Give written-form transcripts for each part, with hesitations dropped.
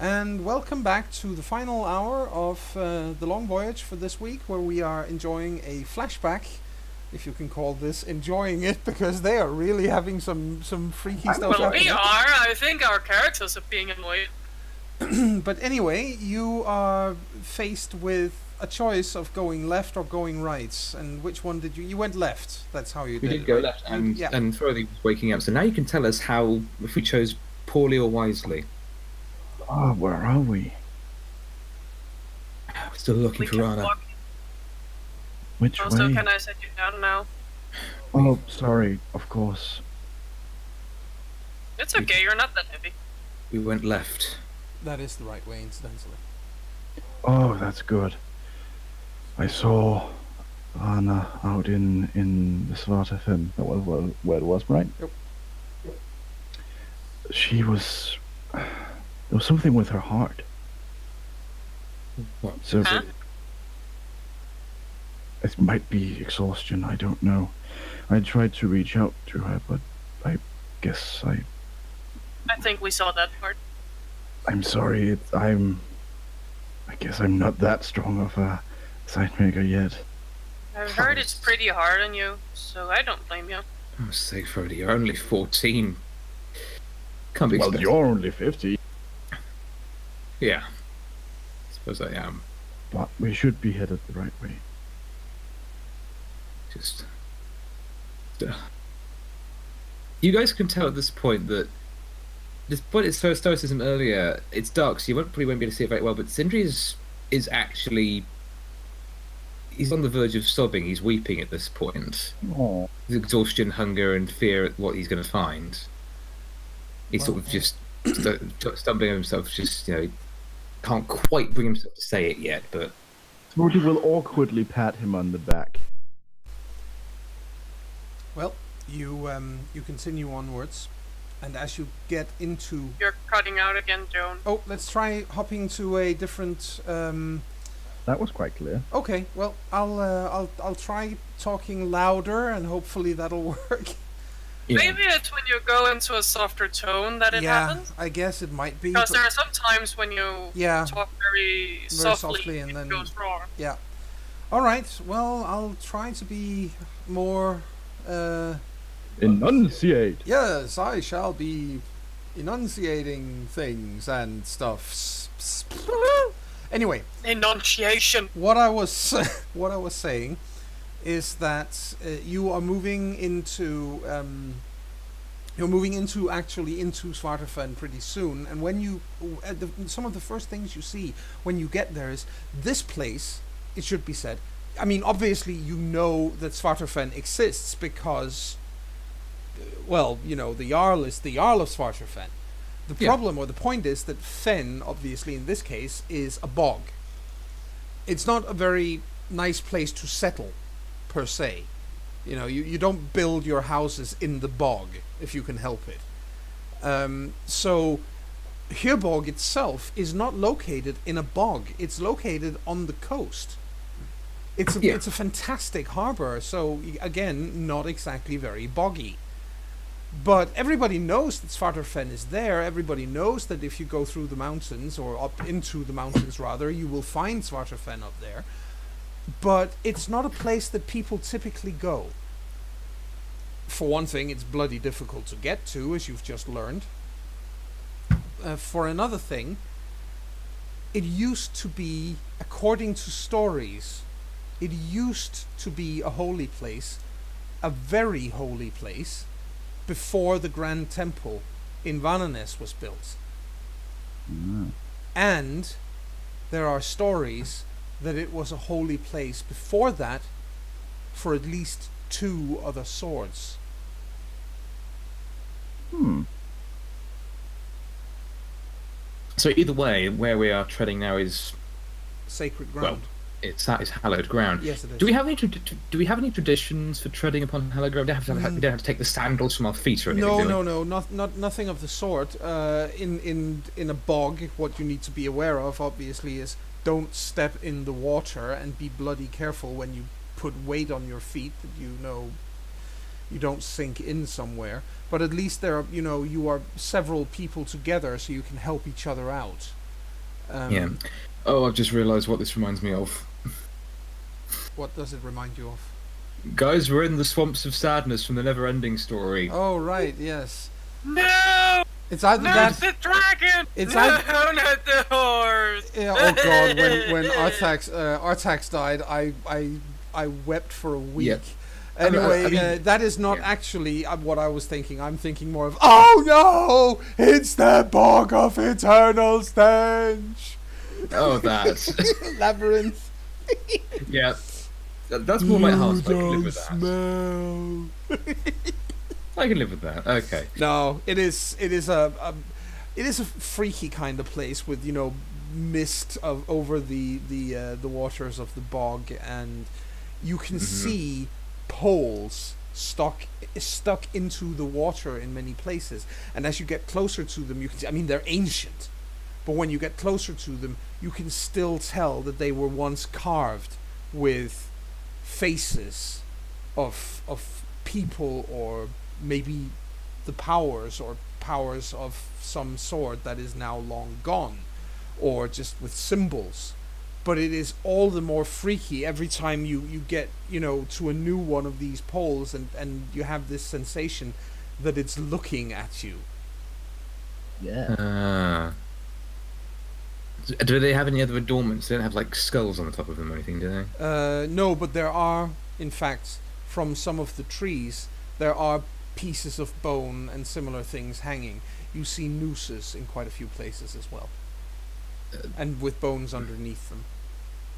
And welcome back to the final hour of the Long Voyage for this week, where we are enjoying a flashback, if you can call this enjoying it, because they are really having some freaky stuff Well, happening. we are. I think our characters are being annoyed. But anyway, you are faced with a choice of going left or going right. And which one did you? You went left. That's how you We did did it, go right? left, and Yeah. and Frothy was waking up. So now you can tell us how if we chose poorly or wisely. Oh, where are we? We're still looking We for can Rana. walk. Which Also, way? can I set you down now? Oh, sorry, of course. It's okay. You're not that heavy. We went left. That is the right way, incidentally. Oh, that's good. I saw Anna out in the Svartafim. That was where it was, right? Yep. She was. There was something with her heart. What? So Huh? it might be exhaustion. I don't know. I tried to reach out to her, but I guess I think we saw that part. I'm sorry. I guess I'm not that strong of a sign maker yet. I've heard it's pretty hard on you, so I don't blame you. I must say, Frothy, you're only 14. Can't be Well, expected. you're only 50. Yeah. I suppose I am. But we should be headed the right way. Just. You guys can tell at this point that, despite its stoicism earlier, it's dark, so you probably won't be able to see it very well. But Sindri is actually. He's on the verge of sobbing. He's weeping at this point. Oh, His exhaustion, hunger, and fear at what he's going to find. He's sort of just stumbling over himself. Just can't quite bring himself to say it yet. But Smoothie will awkwardly pat him on the back. Well, you continue onwards, and as you get into You're cutting out again, Joan. let's try hopping to a different. That was quite clear. Okay, well, I'll try talking louder, and hopefully that'll work. yeah. Maybe it's when you go into a softer tone that it happens. I guess it might be. Because but- there are some times when you Yeah, talk very softly, and it then- goes wrong. yeah. All right. Well, I'll try to be more. Enunciate. Yes, I shall be enunciating things and stuff. Anyway, Enunciation. what I was saying is that you are moving into actually into Svartalfen pretty soon, and when you some of the first things you see when you get there is this place. It should be said. I mean, obviously, you know that Svartalfen exists because, well, the Jarl is the Jarl of Svartalfen. The problem or the point is that Fen, obviously in this case, is a bog. It's not a very nice place to settle, per se. You don't build your houses in the bog if you can help it. So, Hirborg itself is not located in a bog. It's located on the coast. It's a fantastic harbor, so again, not exactly very boggy. But everybody knows that Svartalfen is there. Everybody knows that if you go through the mountains, or up into the mountains rather, you will find Svartalfen up there. But it's not a place that people typically go. For one thing, it's bloody difficult to get to, as you've just learned. For another thing, it used to be, according to stories, it used to be a holy place, a very holy place, before the Grand Temple in Vananes was built. And there are stories that it was a holy place before that for at least 2 other swords. So either way, where we are treading now is Sacred ground. it's hallowed ground. Yes, it is. Do we have any traditions for treading upon hallowed ground? We don't have to take the sandals from our feet or anything. No, nothing of the sort. In a bog, what you need to be aware of, obviously, is don't step in the water and be bloody careful when you put weight on your feet that you don't sink in somewhere. But at least there are, you are several people together, so you can help each other out. Yeah. Oh, I've just realised what this reminds me of. What does it remind you of? Guys, we're in the swamps of sadness from the never-ending story. Oh, right, yes. No! It's either Not that... the dragon! It's no, either... not the horse! Yeah, oh god, when Artax died, I wept for a week. Yeah. Anyway, I mean, that is not actually what I was thinking. I'm thinking more of, oh no, it's the bog of eternal stench. Oh, that. Labyrinth. Yeah. That's more my heart. I can live with that. Smell. I can live with that. Okay. No, it is a freaky kind of place with, you know, mist over the waters of the bog, and you can see poles stuck into the water in many places. And as you get closer to them, you can see, I mean, they're ancient, but when you get closer to them, you can still tell that they were once carved with faces of people, or maybe the powers of some sort that is now long gone, or just with symbols. But it is all the more freaky every time you get, you know, to a new one of these poles, and you have this sensation that it's looking at you. Yeah. Do they have any other adornments? They don't have like skulls on the top of them or anything, do they? No, but there are, in fact, from some of the trees, there are pieces of bone and similar things hanging. You see nooses in quite a few places as well, and with bones underneath them.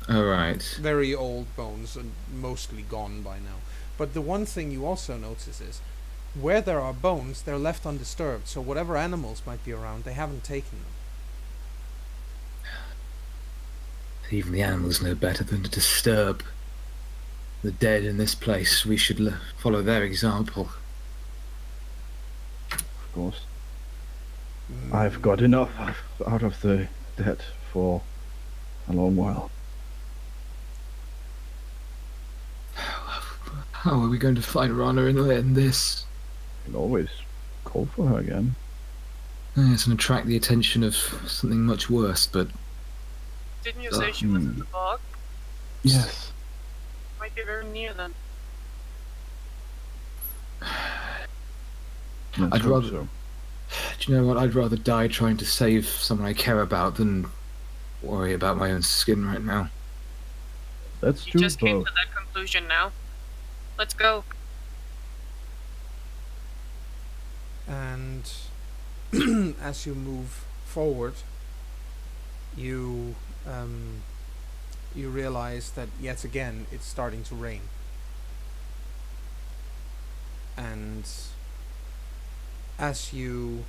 All right. Very old bones, and mostly gone by now. But the one thing you also notice is, where there are bones, they're left undisturbed, so whatever animals might be around, they haven't taken them. Even the animals know better than to disturb the dead in this place. We should follow their example. Of course. I've got enough out of the dead for a long while. How are we going to find Rana in this? You can always call for her again. Yes, and attract the attention of something much worse, but... Didn't you say she was in the bog? Yes. Might be very near then. I'd rather... So. Do you know what? I'd rather die trying to save someone I care about than worry about my own skin right now. That's You true, just came both. to that conclusion now. Let's go. And as you move forward, you realize that yet again it's starting to rain, and as you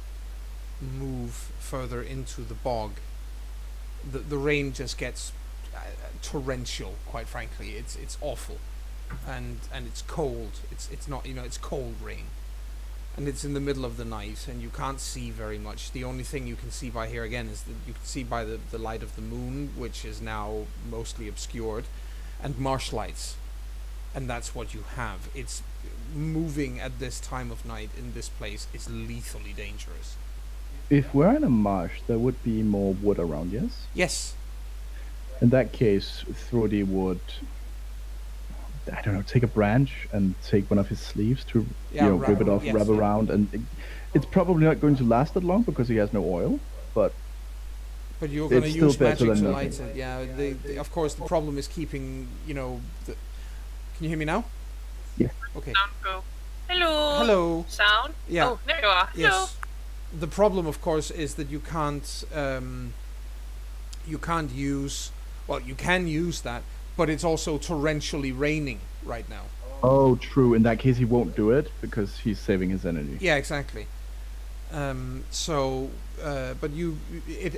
move further into the bog, the rain just gets torrential. Quite frankly, it's awful, and it's cold. It's not, you know, it's cold rain. And it's in the middle of the night, and you can't see very much. The only thing you can see by here again is that you can see by the light of the moon, which is now mostly obscured, and marsh lights. And that's what you have. It's moving at this time of night in this place is lethally dangerous. If we're in a marsh, there would be more wood around, yes? Yes. In that case, Thrody would, I don't know, take a branch and take one of his sleeves to, rip it off, wrap around, and it's probably not going to last that long because he has no oil, but you're going to it's still use better magic than to nothing. light it. Yeah, of course, the problem is keeping, you know, can you hear me now? Yeah. Okay. Sound go. Hello. Hello. Sound? Yeah. Oh, there you are. Hello. Yes. The problem, of course, is that you can't use, well, you can use that, but it's also torrentially raining right now. Oh, true. In that case, he won't do it because he's saving his energy. Yeah, exactly. But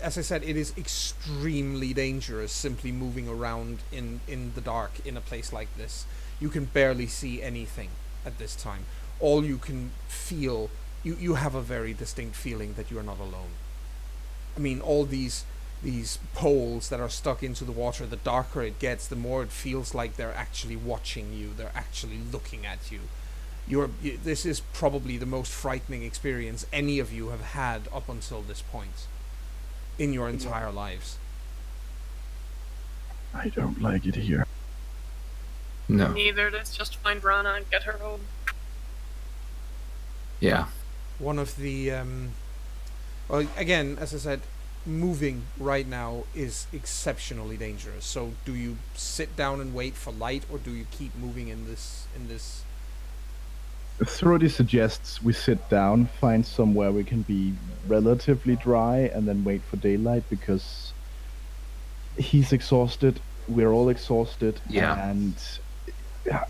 as I said, it is extremely dangerous simply moving around in the dark in a place like this. You can barely see anything at this time. All you can feel, you have a very distinct feeling that you are not alone. I mean, all these poles that are stuck into the water, the darker it gets, the more it feels like they're actually watching you, they're actually looking at you. This is probably the most frightening experience any of you have had up until this point in your entire lives. I don't like it here. No. Neither. Let's just find Rana and get her home. Yeah. One of the well, again, as I said, moving right now is exceptionally dangerous. So do you sit down and wait for light, or do you keep moving in this Thrody suggests we sit down, find somewhere we can be relatively dry, and then wait for daylight, because he's exhausted, we're all exhausted, and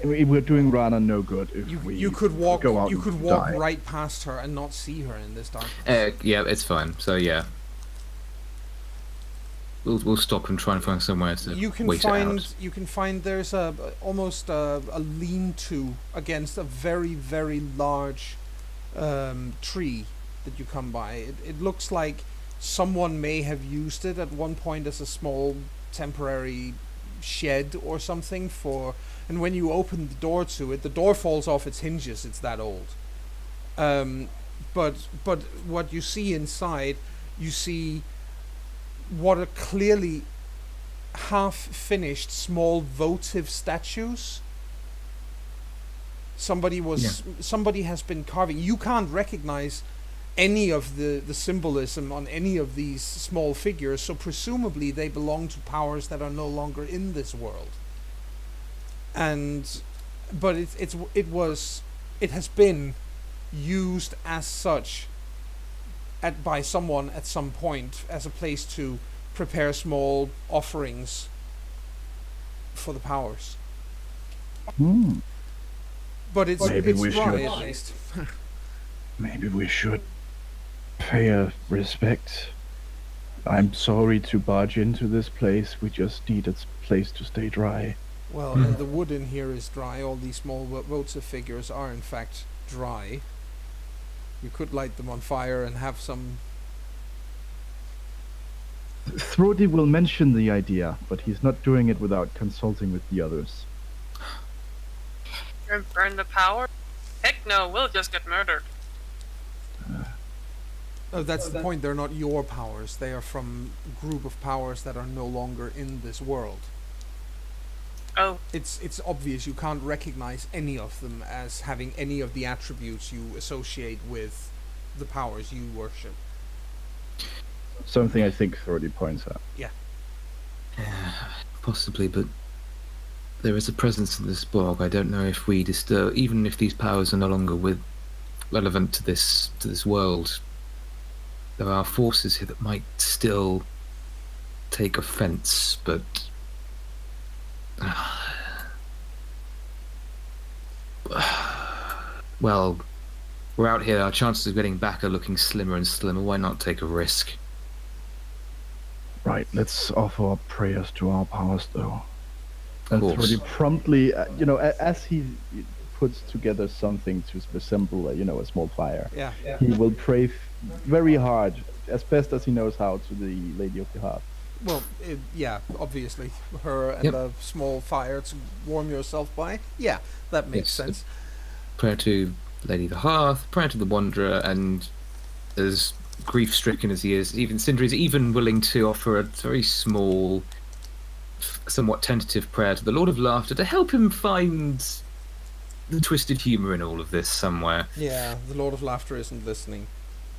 we're doing Rana no good if you could walk go out die. right past her and not see her in this darkness. Yeah, it's fine. So yeah, we'll stop and try and find somewhere to wait it out. You can find there's almost a lean-to against a very, very large tree that you come by. It looks like someone may have used it at one point as a small temporary shed or something and when you open the door to it, the door falls off its hinges. It's that old. But what you see inside, you see what are clearly half-finished small votive statues. Somebody has been carving. You can't recognize any of the symbolism on any of these small figures, so presumably they belong to powers that are no longer in this world. But it has been used as such by someone at some point as a place to prepare small offerings for the powers. But it's dry at least. Maybe we should pay a respect. I'm sorry to barge into this place. We just need a place to stay dry. Well, and the wood in here is dry. All these small votive figures are in fact dry. You could light them on fire and have some... Thrody will mention the idea, but he's not doing it without consulting with the others. And burn the power? Heck no, we'll just get murdered. Oh, that's the point. They're not your powers. They are from a group of powers that are no longer in this world. Oh. It's obvious you can't recognize any of them as having any of the attributes you associate with the powers you worship. Something I think Thrody points out. Yeah. Possibly, but there is a presence in this bog. I don't know if we disturb, even if these powers are no longer relevant to this world. There are forces here that might still take offense, but well, we're out here. Our chances of getting back are looking slimmer and slimmer. Why not take a risk? Right, let's offer our prayers to our powers, though. Of course. Thrody promptly, as he puts together something to resemble, a small fire. Yeah. He will pray very hard, as best as he knows how, to the Lady of the Hearth. Well, obviously, her and a small fire to warm yourself by. Yeah, that makes sense. Prayer to Lady of the Hearth, prayer to the Wanderer, and as grief-stricken as he is, even Sindri is even willing to offer a very small, somewhat tentative prayer to the Lord of Laughter to help him find the twisted humour in all of this somewhere. Yeah, the Lord of Laughter isn't listening.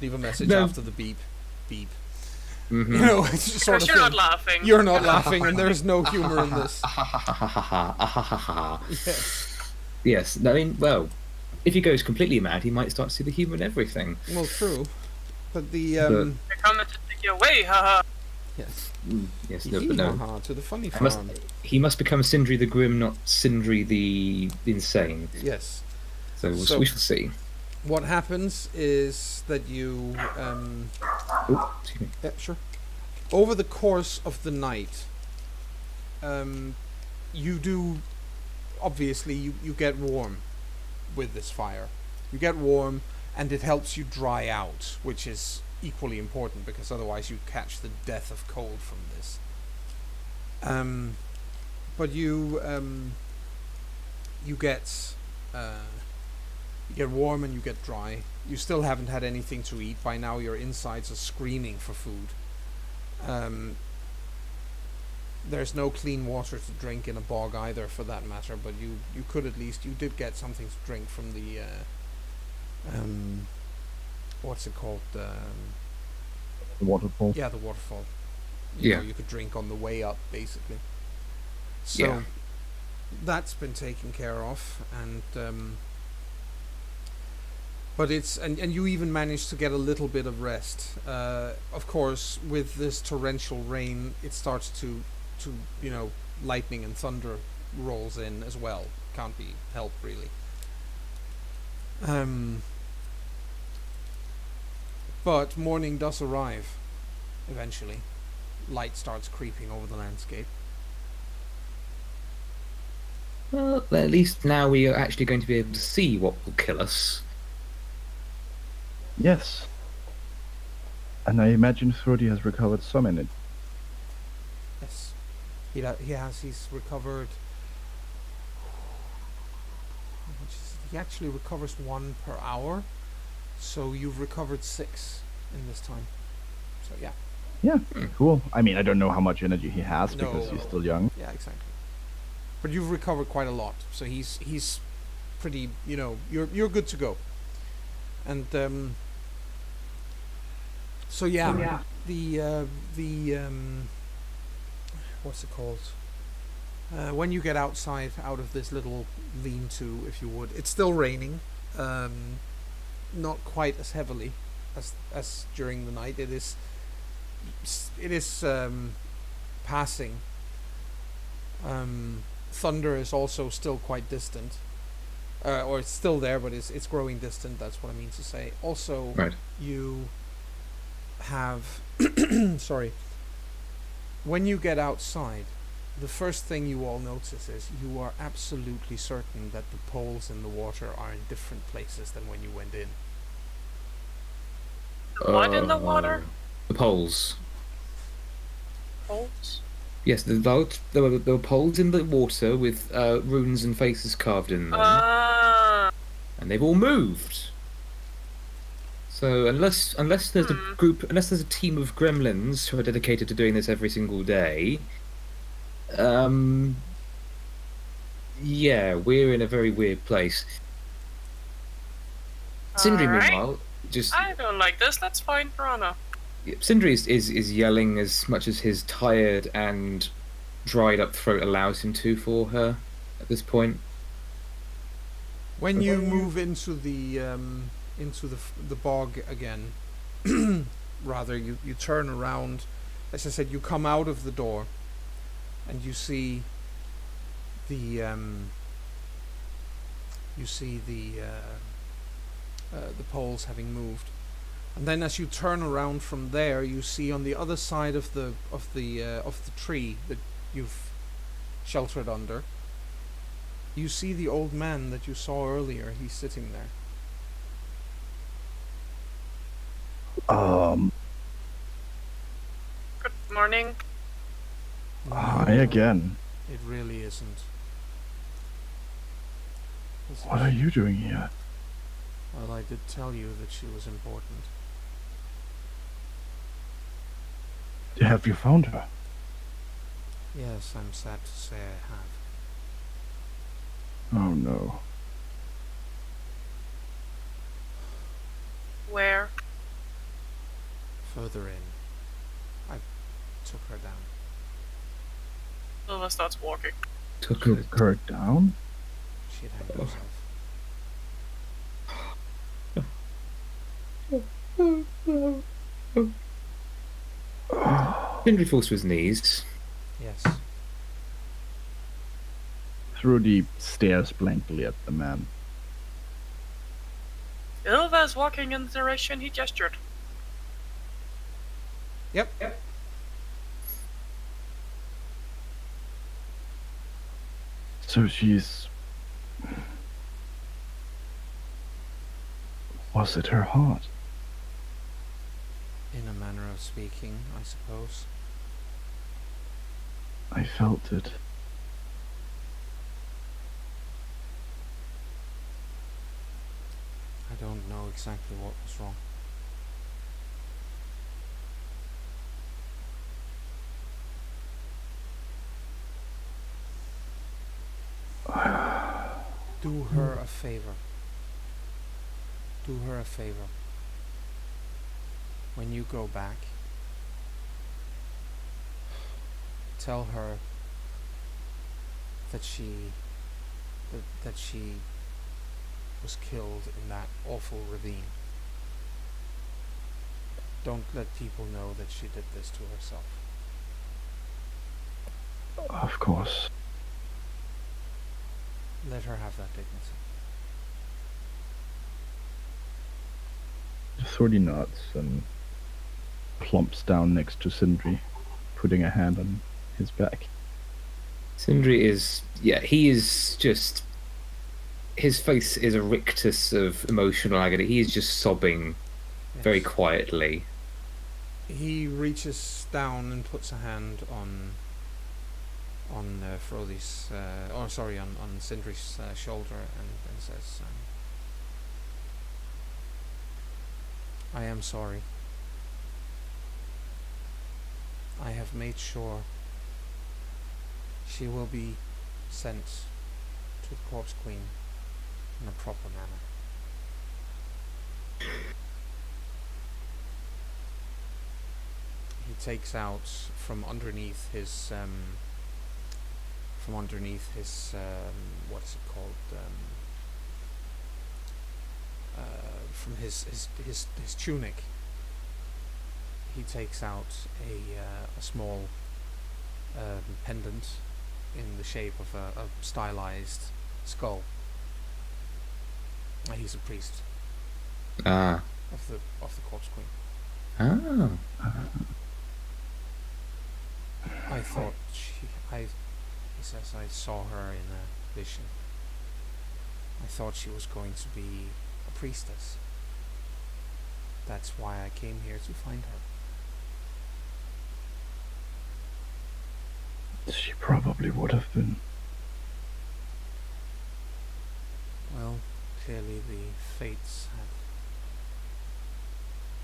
Leave a message after the beep. Beep. Mm-hmm. It's just sort of you're not laughing. You're not laughing, and there's no humour in this. Yes. I mean, well, if he goes completely mad, he might start to see the humour in everything. Well, true. But They're coming to take you away, haha. Yes. Yes, but no. Haha, to the funny farm. He must become Sindri the Grim, not Sindri the Insane. Yes. So we shall see. What happens is that you... excuse me. Yeah, sure. Over the course of the night, you do... Obviously, you get warm with this fire. You get warm, and it helps you dry out, which is equally important, because otherwise you catch the death of cold from this. But you get warm and you get dry. You still haven't had anything to eat. By now your insides are screaming for food. there's no clean water to drink in a bog either, for that matter. But you could at least, you did get something to drink from the what's it called? The waterfall. Yeah, the waterfall. Yeah. You could drink on the way up, basically. So that's been taken care of, and but it's and you even managed to get a little bit of rest. Of course, with this torrential rain, it starts to lightning and thunder rolls in as well. Can't be helped, really. But morning does arrive eventually. Light starts creeping over the landscape. Well, at least now we are actually going to be able to see what will kill us. Yes. And I imagine Thrody has recovered some in it. Yes. He's recovered... How much is it? He actually recovers 1 per hour. So you've recovered 6 in this time. So yeah. Yeah, cool. I mean, I don't know how much energy he has because he's still young. Yeah, exactly. But you've recovered quite a lot, so he's pretty. You're good to go. And so yeah, the what's it called? When you get outside, out of this little lean-to, if you would, it's still raining. Not quite as heavily as during the night. It is passing. Thunder is also still quite distant, or it's still there, but it's growing distant. That's what I mean to say. Also, right. You have sorry. When you get outside, the first thing you all notice is you are absolutely certain that the poles in the water are in different places than when you went in. What in the water? The poles. Poles? Yes, there were poles in the water with runes and faces carved in them. And they've all moved. So unless there's unless there's a team of gremlins who are dedicated to doing this every single day, yeah, we're in a very weird place. Sindri, meanwhile, I don't like this. Let's find Rana. Sindri is yelling as much as his tired and dried up throat allows him to for her at this point. When you move into the bog again, rather you turn around. As I said, you come out of the door, and you see the poles having moved. And then, as you turn around from there, you see on the other side of the tree that you've sheltered under, you see the old man that you saw earlier. He's sitting there. Good morning. Hi again. It really isn't. What are you doing here? Well, I did tell you that she was important. Have you found her? Yes, I'm sad to say I have. Oh no. Where? Further in. I took her down. Silva starts walking. Took her down? She'd hanged herself. Sindri falls to his knees. Yes. Thrody stares blankly at the man. Silva's walking in the direction he gestured. Yep. So she's... Was it her heart? In a manner of speaking, I suppose. I felt it. I don't know exactly what was wrong. Do her a favor. Do her a favor. When you go back, tell her that she was killed in that awful ravine. Don't let people know that she did this to herself. Of course. Let her have that dignity. Thordy nods and plumps down next to Sindri, putting a hand on his back. Sindri is, he is just, his face is a rictus of emotional agony. He is just sobbing very quietly. He reaches down and puts a hand on Frodi's, on Sindri's shoulder and says, I am sorry. I have made sure she will be sent to the Corpse Queen in a proper manner. He takes out from underneath his what is it called? From his tunic. He takes out a small pendant in the shape of a stylized skull. He's a priest. Ah. Of the Corpse Queen. Ah. I thought he says, I saw her in a vision. I thought she was going to be a priestess. That's why I came here to find her. She probably would have been. Well, clearly the fates had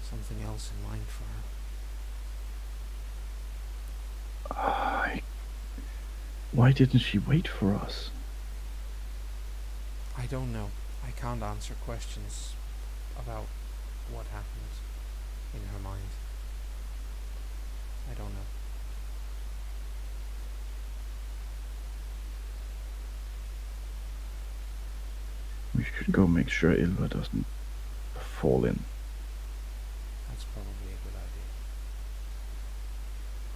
something else in mind for her. Why didn't she wait for us? I don't know. I can't answer questions about what happened in her mind. I don't know. We should go make sure Ylva doesn't fall in. That's probably a good idea.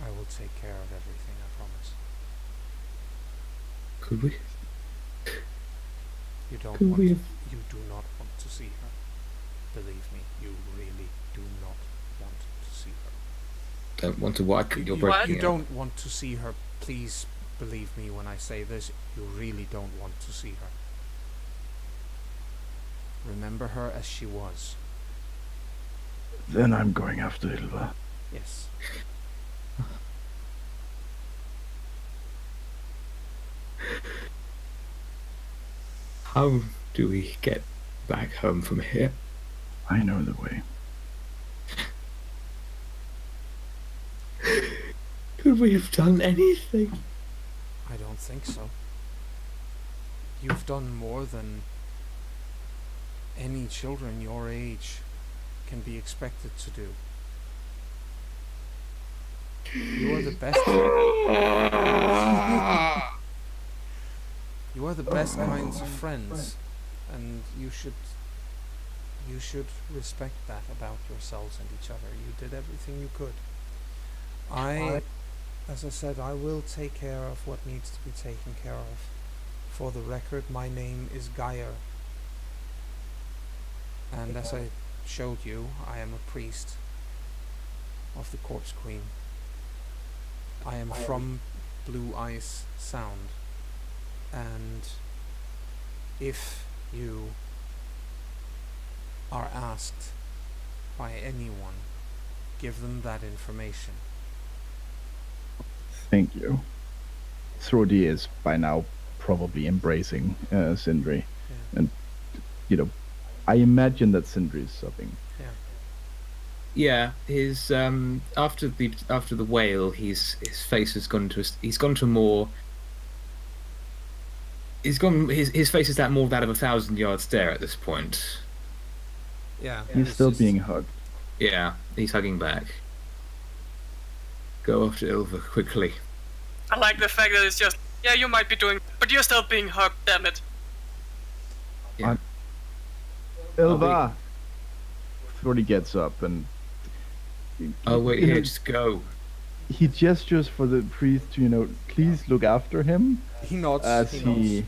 I will take care of everything, I promise. Could we? You do not want to see her. Believe me, you really do not want to see her. Don't want to what? You don't want to see her. Please believe me when I say this. You really don't want to see her. Remember her as she was. Then I'm going after Ylva. Yes. How do we get back home from here? I know the way. Could we have done anything? I don't think so. You've done more than any children your age can be expected to do. You are the best. You are the best kinds of friends, and you should respect that about yourselves and each other. You did everything you could. As I said, I will take care of what needs to be taken care of. For the record, my name is Geyer. And as I showed you, I am a priest of the Corpse Queen. I am from Blue Ice Sound. And if you are asked by anyone, give them that information. Thank you. Throdi is by now probably embracing Sindri. Yeah. And, I imagine that Sindri is sobbing. Yeah, his after the whale, his face has gone to more. he's gone. His face is more that of a 1,000-yard stare at this point. Yeah. He's still being hugged. Yeah, he's hugging back. Go after Ilva quickly. I like the fact that it's just, yeah, you might be doing, but you're still being hugged, damn it. Yeah. Ilva! Thordy gets up and... Oh, wait, here, just go. He gestures for the priest to, please look after him. He nods. As he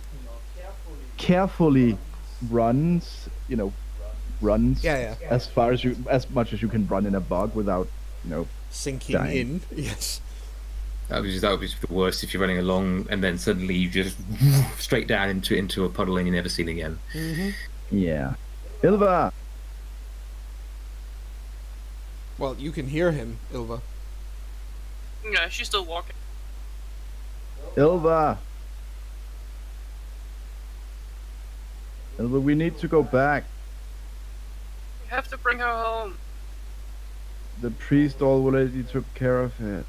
carefully runs, runs as much as you can run in a bog without, sinking dying. in. Yes. That would be the worst if you're running along and then suddenly you just straight down into a puddle and you're never seen again. Mm-hmm. Yeah. Ilva! Well, you can hear him, Ilva. Yeah, she's still walking. Ilva! Ilva, we need to go back. You have to bring her home. The priest already took care of it.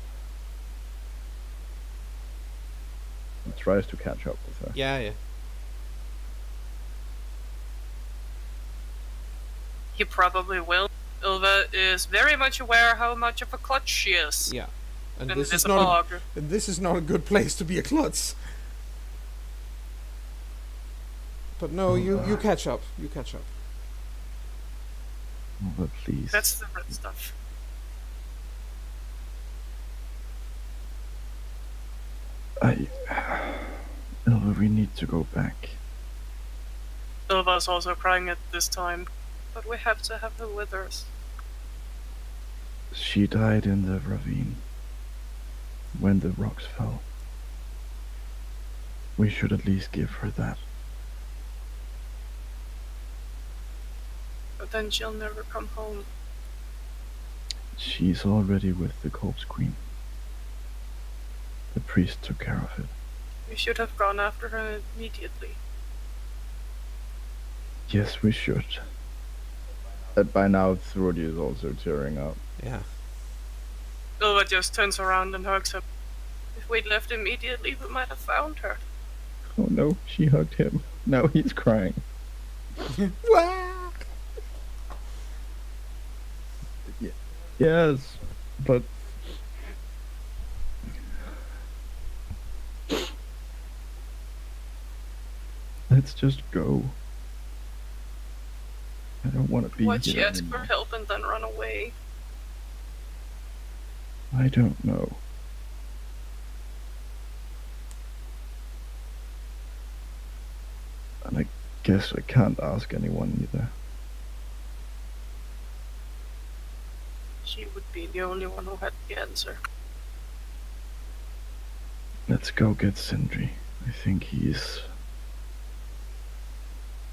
He tries to catch up with her. Yeah. He probably will. Ilva is very much aware how much of a klutz she is. Yeah. And And this there's is a not bog. and this is not a good place to be a klutz. But no, you catch up. You catch up. Ilva, please. That's the red stuff. Ilva, we need to go back. Ilva's also crying at this time. But we have to have her with us. She died in the ravine when the rocks fell. We should at least give her that. But then she'll never come home. She's already with the corpse queen. The priest took care of it. We should have gone after her immediately. Yes, we should. But by now, Thordy is also tearing up. Yeah. Ilva just turns around and hugs him. If we'd left immediately, we might have found her. Oh no, she hugged him. Now he's crying. Yes, but... Let's just go. I don't want to be Why'd she here ask for anymore. help and then run away? I don't know. And I guess I can't ask anyone either. She would be the only one who had the answer. Let's go get Sindri. I think he's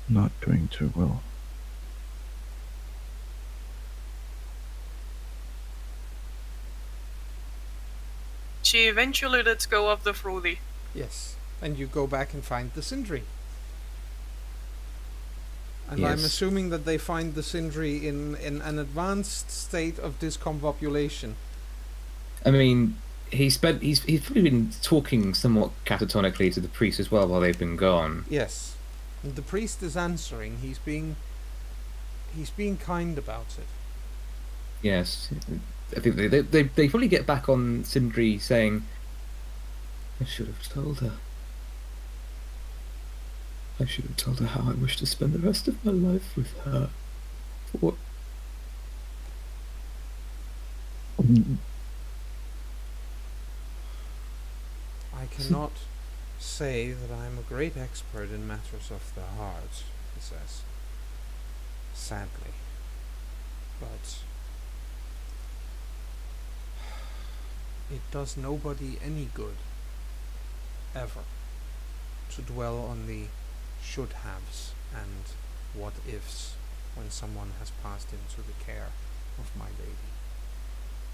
not doing too well. She eventually lets go of the Fruity. Yes. And you go back and find the Sindri. And Yes. I'm assuming that they find the Sindri in an advanced state of discombobulation. I mean, he's probably been talking somewhat catatonically to the priest as well while they've been gone. Yes. And the priest is answering. He's being kind about it. Yes, I think they probably get back on Sindri saying, "I should have told her. I should have told her how I wish to spend the rest of my life with her. What?" I cannot say that I'm a great expert in matters of the heart, he says. Sadly. But it does nobody any good, ever, to dwell on the should-haves and what-ifs when someone has passed into the care of my lady.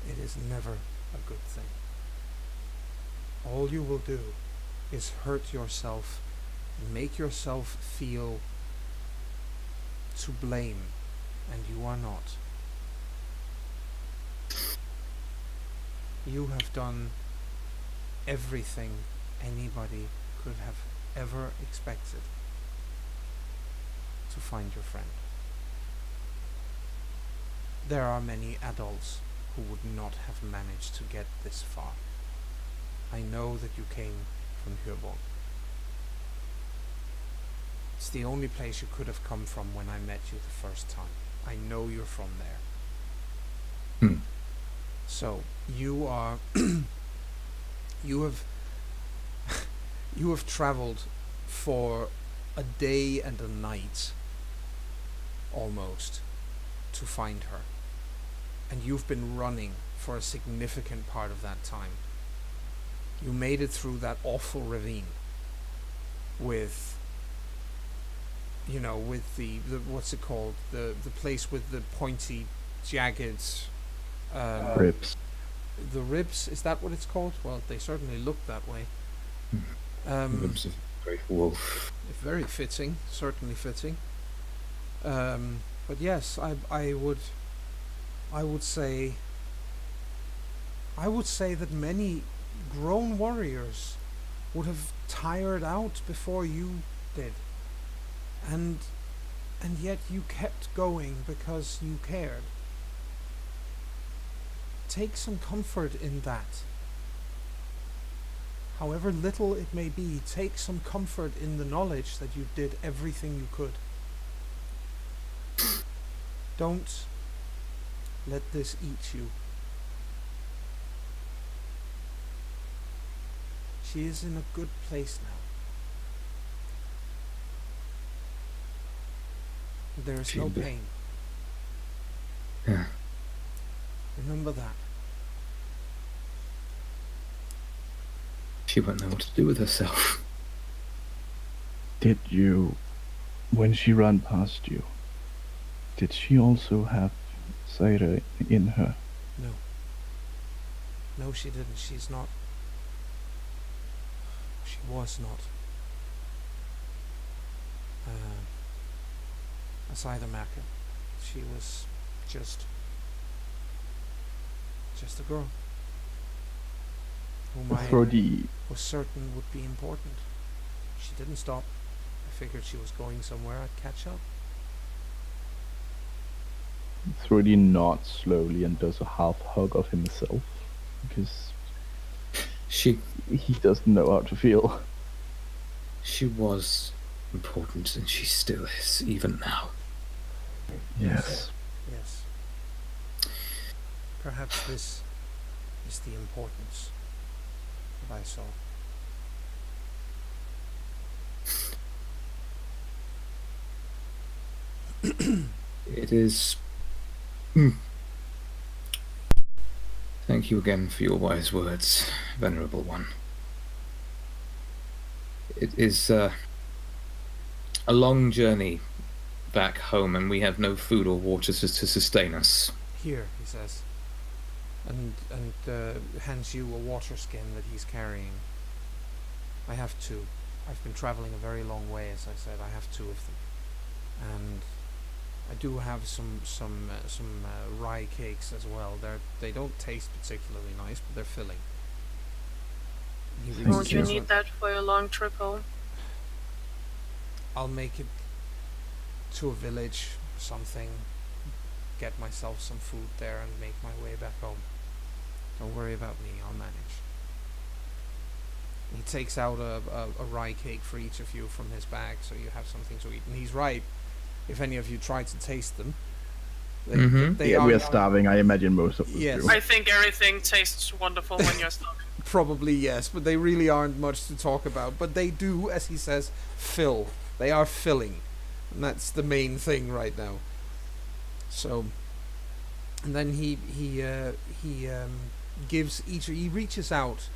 It is never a good thing. All you will do is hurt yourself and make yourself feel to blame, and you are not. You have done everything anybody could have ever expected to find your friend. There are many adults who would not have managed to get this far. I know that you came from Hürborg. It's the only place you could have come from when I met you the first time. I know you're from there. So, you are... you have traveled for a day and a night, almost, to find her. And you've been running for a significant part of that time. You made it through that awful ravine with, with the what's it called? The place with the pointy, jagged... ribs. The ribs, is that what it's called? Well, they certainly look that way. Ribs of great wolf. Very fitting, certainly fitting. But yes, I would say that many grown warriors would have tired out before you did, and yet you kept going because you cared. Take some comfort in that. However little it may be, take some comfort in the knowledge that you did everything you could. Don't let this eat you. She is in a good place now. There is no pain. Yeah. Remember that. She won't know what to do with herself. Did you, when she ran past you, did she also have Zaire in her? No. No, she didn't. She's not. She was not. A Sidermacher. She was just a girl whom I was certain would be important. She didn't stop. I figured she was going somewhere. I'd catch up. Thrody nods slowly and does a half hug of himself because he doesn't know how to feel. She was important and she still is, even now. Yes. Yes. Perhaps this is the importance that I saw. It is... Thank you again for your wise words, Venerable One. It is a long journey back home, and we have no food or water to sustain us. Here, he says, and hands you a water skin that he's carrying. I have two. I've been traveling a very long way, as I said. I have two of them, and I do have some rye cakes as well. They don't taste particularly nice, but they're filling. Won't you need that for your long trip home? I'll make it to a village, something, get myself some food there and make my way back home. Don't worry about me, I'll manage. He takes out a rye cake for each of you from his bag, so you have something to eat. And he's right, if any of you try to taste them, we are starving, I imagine most of us do. I think everything tastes wonderful when you're starving. Probably yes, but they really aren't much to talk about. But they do, as he says, fill. They are filling. And that's the main thing right now. So, and then he gives each, he reaches out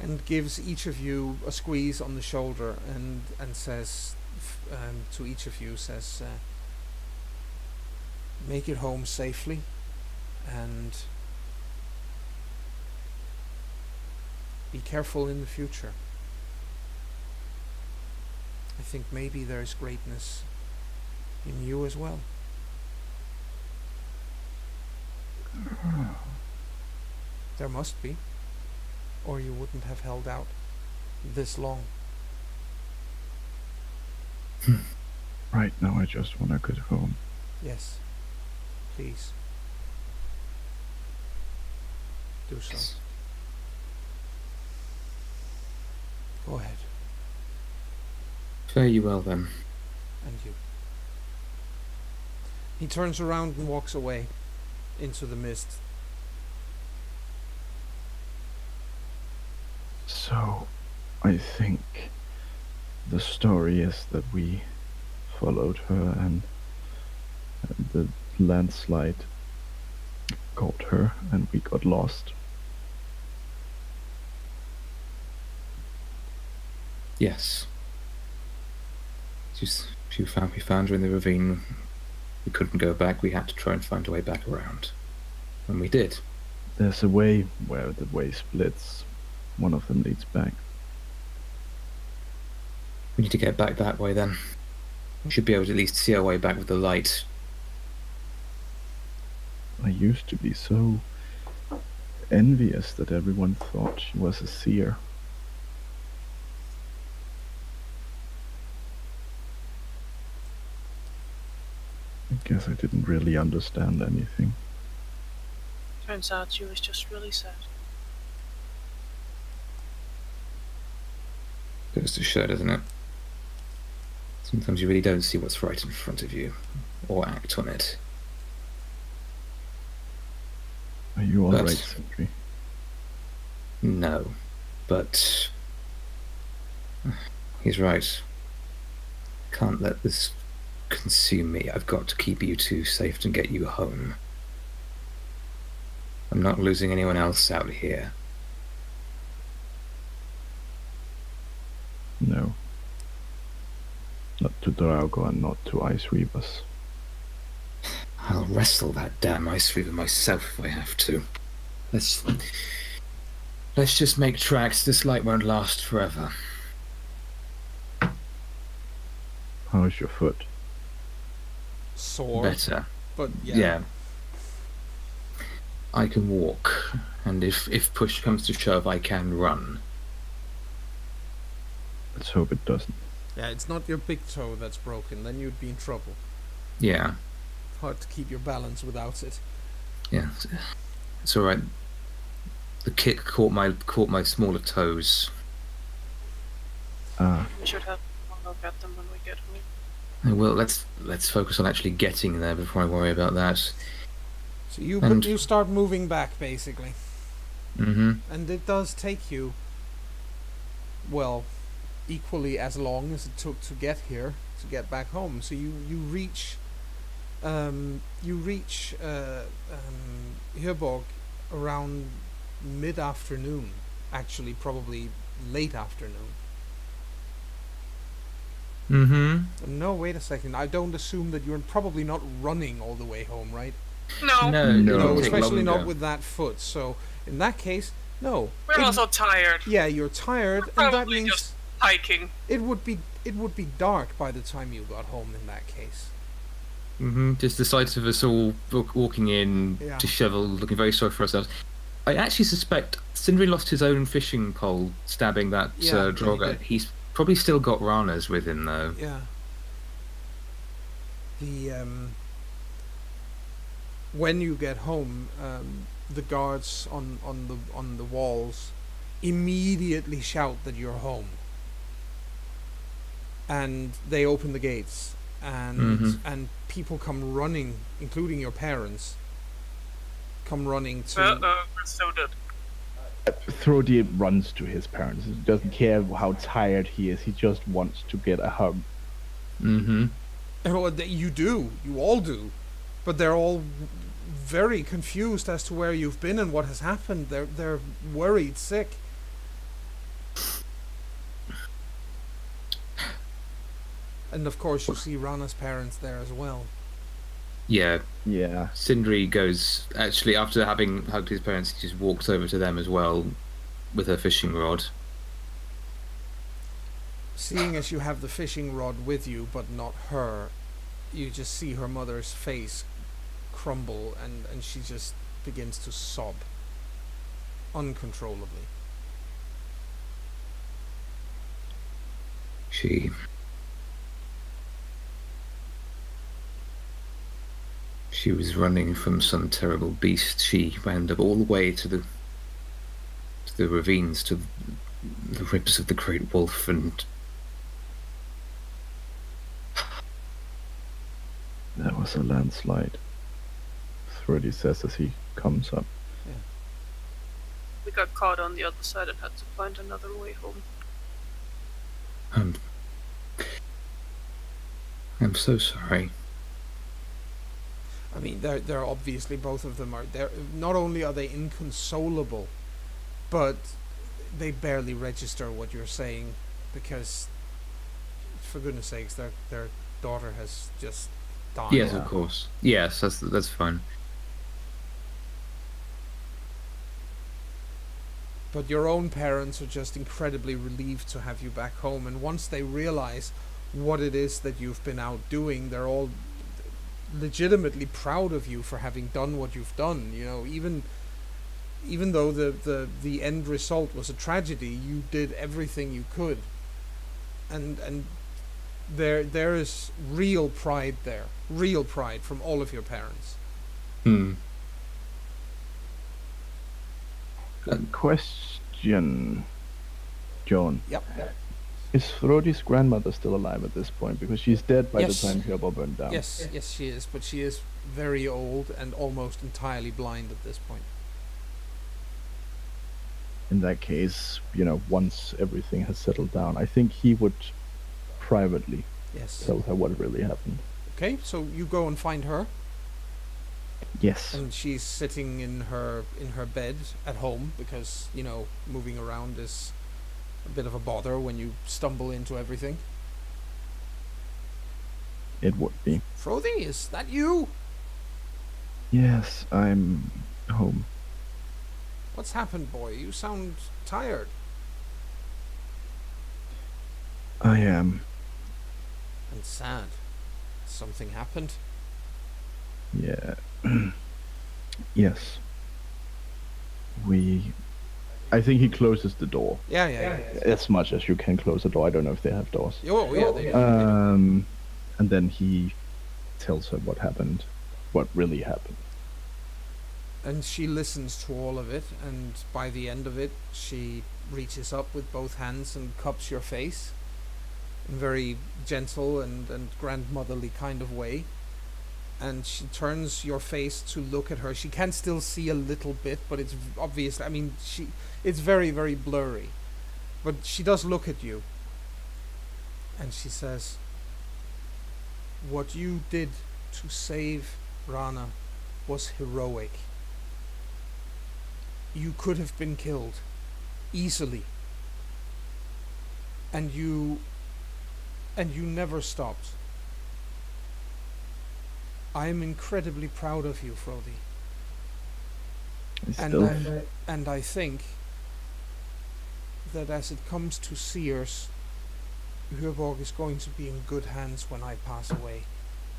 and gives each of you a squeeze on the shoulder and says to each of you, says, make it home safely, and be careful in the future. I think maybe there is greatness in you as well. There must be, or you wouldn't have held out this long. Right now, I just want to get home. Yes. Please. Do so. Go ahead. Fare you well, then. And you. He turns around and walks away into the mist. So, I think the story is that we followed her and the landslide caught her and we got lost. Yes. We found her in the ravine. We couldn't go back. We had to try and find a way back around. And we did. There's a way where the way splits. One of them leads back. We need to get back that way then. We should be able to at least see our way back with the light. I used to be so envious that everyone thought she was a seer. I guess I didn't really understand anything. Turns out she was just really sad. Goes to show, doesn't it? Sometimes you really don't see what's right in front of you, or act on it. Are you alright, Sentry? No, but he's right. Can't let this consume me. I've got to keep you two safe and get you home. I'm not losing anyone else out here. No. Not to Drago and not to Ice Reavers. I'll wrestle that damn Ice Reaver myself if I have to. Let's just make tracks. This light won't last forever. How's your foot? Sore. Better. But Yeah. I can walk, and if push comes to shove, I can run. Let's hope it doesn't. Yeah, it's not your big toe that's broken, then you'd be in trouble. Yeah. Hard to keep your balance without it. Yeah. It's alright. The kick caught my smaller toes. Ah. We should have a look at them when we get home. Well, let's focus on actually getting there before I worry about that. So you start moving back, basically. Mm-hmm. And it does take you, well, equally as long as it took to get here, to get back home. So you reach Hirborg around mid-afternoon, actually probably late afternoon. Mm-hmm. No, wait a second. I don't assume that you're probably not running all the way home, right? No. No, especially not with that foot. So in that case, no. We're also tired. Yeah, you're tired, We're and that probably means just hiking. it would be dark by the time you got home. In that case. Mm-hmm. Just the sight of us all walking in, Yeah. disheveled, looking very sorry for ourselves. I actually suspect Sindri lost his own fishing pole stabbing that Yeah, Draugr. he did. He's probably still got Rana's with him though. Yeah. The when you get home, the guards on the walls immediately shout that you're home, and they open the gates, and people come running, including your parents. Come running to. We're so dead. Throdi runs to his parents. He doesn't care how tired he is. He just wants to get a hug. Mm-hmm. Well, you do. You all do. But they're all very confused as to where you've been and what has happened. They're worried, sick. And of course you see Rana's parents there as well. Yeah. Yeah. Sindri goes, actually, after having hugged his parents, he just walks over to them as well with her fishing rod. Seeing as you have the fishing rod with you, but not her, you just see her mother's face crumble, and she just begins to sob uncontrollably. she was running from some terrible beast. She wandered all the way to the ravines, to the ribs of the great wolf, and There was a landslide, Thrody says as he comes up. We got caught on the other side and had to find another way home. I'm so sorry. I mean, they're obviously, both of them are. They're not only are they inconsolable, but they barely register what you're saying, because, for goodness sakes, their daughter has just died. Yes, of course. Yes, that's fine. But your own parents are just incredibly relieved to have you back home, and once they realize what it is that you've been out doing, they're all legitimately proud of you for having done what you've done. You know, even though the end result was a tragedy, you did everything you could, and there is real pride there, real pride from all of your parents. Question, John. Yep. Is Thrody's grandmother still alive at this point? Because she's dead by Yes. the time Hjörbol burned down. Yes, she is, but she is very old and almost entirely blind at this point. In that case, once everything has settled down, I think he would privately tell her what really happened. Okay, so you go and find her. Yes. And she's sitting in her bed at home, because moving around is a bit of a bother when you stumble into everything. It would be. Frothy, is that you? Yes, I'm home. What's happened, boy? You sound tired. I am. And sad. Something happened? Yeah. Yes. I think he closes the door. Yeah. As much as you can close a door. I don't know if they have doors. Oh, yeah, they do. And then he tells her what happened, what really happened. And she listens to all of it, and by the end of it, she reaches up with both hands and cups your face in a very gentle and grandmotherly kind of way. And she turns your face to look at her. She can still see a little bit, but it's obvious. I mean, it's very, very blurry. But she does look at you. And she says, "What you did to save Rana was heroic. You could have been killed easily. And you never stopped. I am incredibly proud of you, Frody. And I think that as it comes to Seers, Hjörbol is going to be in good hands when I pass away,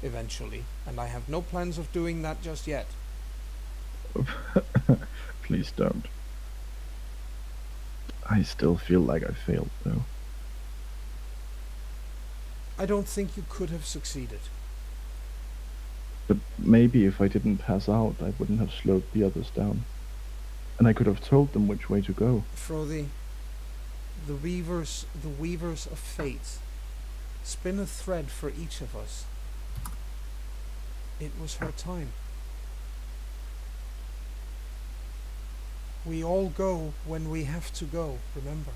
eventually. And I have no plans of doing that just yet." Please don't. I still feel like I failed, though. I don't think you could have succeeded. But maybe if I didn't pass out, I wouldn't have slowed the others down. And I could have told them which way to go. Frody, the weavers of fate spin a thread for each of us. It was her time. We all go when we have to go, remember?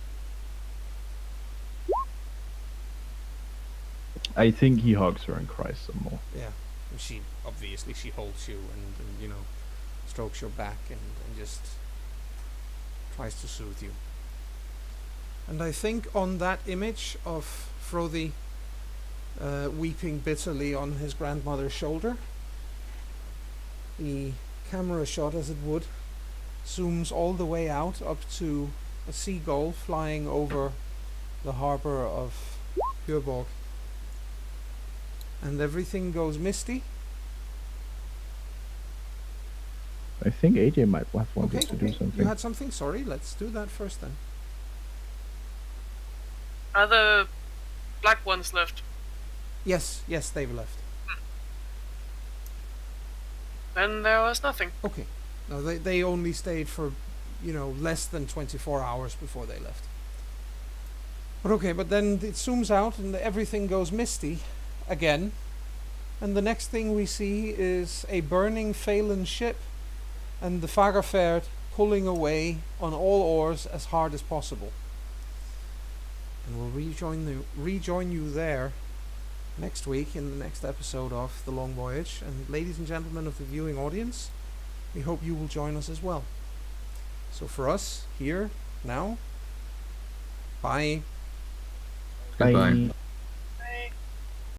I think he hugs her and cries some more. Yeah. And she holds you and strokes your back and just tries to soothe you. And I think on that image of Frody weeping bitterly on his grandmother's shoulder, the camera shot, as it would, zooms all the way out up to a seagull flying over the harbor of Hjörbol. And everything goes misty. I think AJ might have wanted to do something. You had something? Sorry, let's do that first then. Are the black ones left? Yes, they've left. and there was nothing. Okay. No, they only stayed for, less than 24 hours before they left. But okay, but then it zooms out and everything goes misty again. And the next thing we see is a burning Phelan ship and the Fagerferd pulling away on all oars as hard as possible. And we'll rejoin you there next week in the next episode of The Long Voyage. And ladies and gentlemen of the viewing audience, we hope you will join us as well. So for us, here, now, bye. Goodbye. Bye.